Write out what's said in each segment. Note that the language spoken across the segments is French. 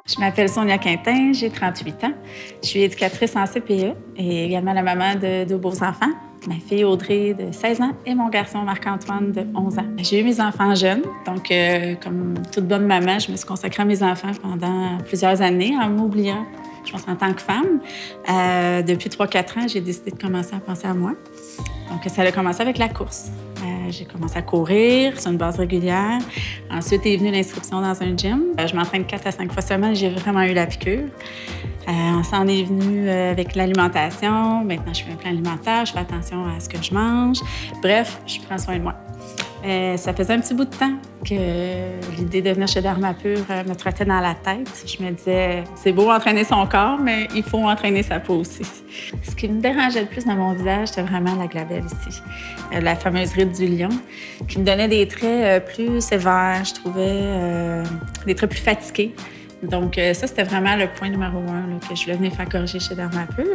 Je m'appelle Sonia Quintin, j'ai 38 ans. Je suis éducatrice en CPE et également la maman de 2 beaux-enfants, ma fille Audrey de 16 ans et mon garçon Marc-Antoine de 11 ans. J'ai eu mes enfants jeunes, donc comme toute bonne maman, je me suis consacrée à mes enfants pendant plusieurs années en m'oubliant, je pense, en tant que femme. Depuis 3-4 ans, j'ai décidé de commencer à penser à moi. Donc ça a commencé avec la course. J'ai commencé à courir sur une base régulière. Ensuite est venue l'inscription dans un gym. Je m'entraîne 4 à 5 fois semaine. J'ai vraiment eu la piqûre. On s'en est venu avec l'alimentation. Maintenant, je fais un plan alimentaire. Je fais attention à ce que je mange. Bref, je prends soin de moi. Ça faisait un petit bout de temps que l'idée de venir chez Dermapur me trottait dans la tête. Je me disais, c'est beau entraîner son corps, mais il faut entraîner sa peau aussi. Ce qui me dérangeait le plus dans mon visage, c'était vraiment la glabelle ici. La fameuse ride du lion, qui me donnait des traits plus sévères, je trouvais, des traits plus fatigués. Donc ça, c'était vraiment le point numéro 1 là, que je voulais venir faire corriger chez Dermapur.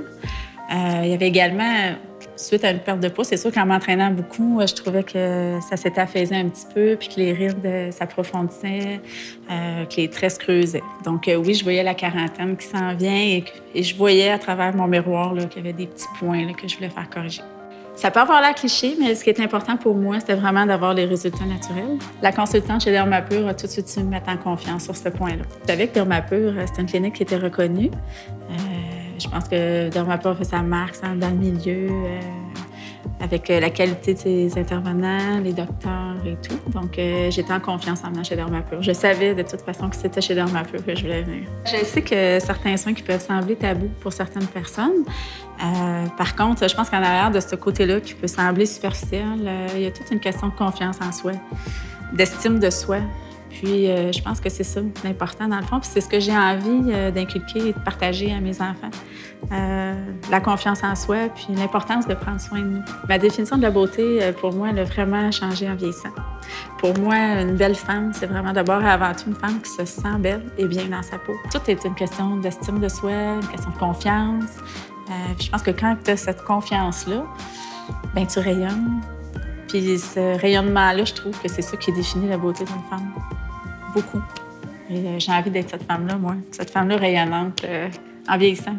Il y avait également, suite à une perte de poids, c'est sûr qu'en m'entraînant beaucoup, je trouvais que ça s'était affaissé un petit peu, puis que les rides s'approfondissaient, que les traits se creusaient. Donc oui, je voyais la quarantaine qui s'en vient et je voyais à travers mon miroir qu'il y avait des petits points là, que je voulais faire corriger. Ça peut avoir l'air cliché, mais ce qui est important pour moi, c'était vraiment d'avoir les résultats naturels. La consultante chez Dermapur a tout de suite su me mettre en confiance sur ce point-là. Avec Dermapur, c'est une clinique qui était reconnue. Je pense que Dermapur fait sa marque dans le milieu, avec la qualité de ses intervenants, les docteurs et tout. Donc, j'étais en confiance en venant chez Dermapur. Je savais de toute façon que c'était chez Dermapur que je voulais venir. Je sais que certains soins qui peuvent sembler tabous pour certaines personnes. Par contre, je pense qu'en arrière de ce côté-là, qui peut sembler superficiel, il y a toute une question de confiance en soi, d'estime de soi. Puis, je pense que c'est ça l'important dans le fond. Puis c'est ce que j'ai envie d'inculquer et de partager à mes enfants. La confiance en soi, puis l'importance de prendre soin de nous. Ma définition de la beauté, pour moi, elle a vraiment changé en vieillissant. Pour moi, une belle femme, c'est vraiment d'abord et avant tout une femme qui se sent belle et bien dans sa peau. Tout est une question d'estime de soi, une question de confiance. Puis je pense que quand tu as cette confiance-là, bien, tu rayonnes. Puis ce rayonnement-là, je trouve que c'est ça qui définit la beauté d'une femme. Beaucoup. Et j'ai envie d'être cette femme-là, moi. Cette femme-là rayonnante en vieillissant.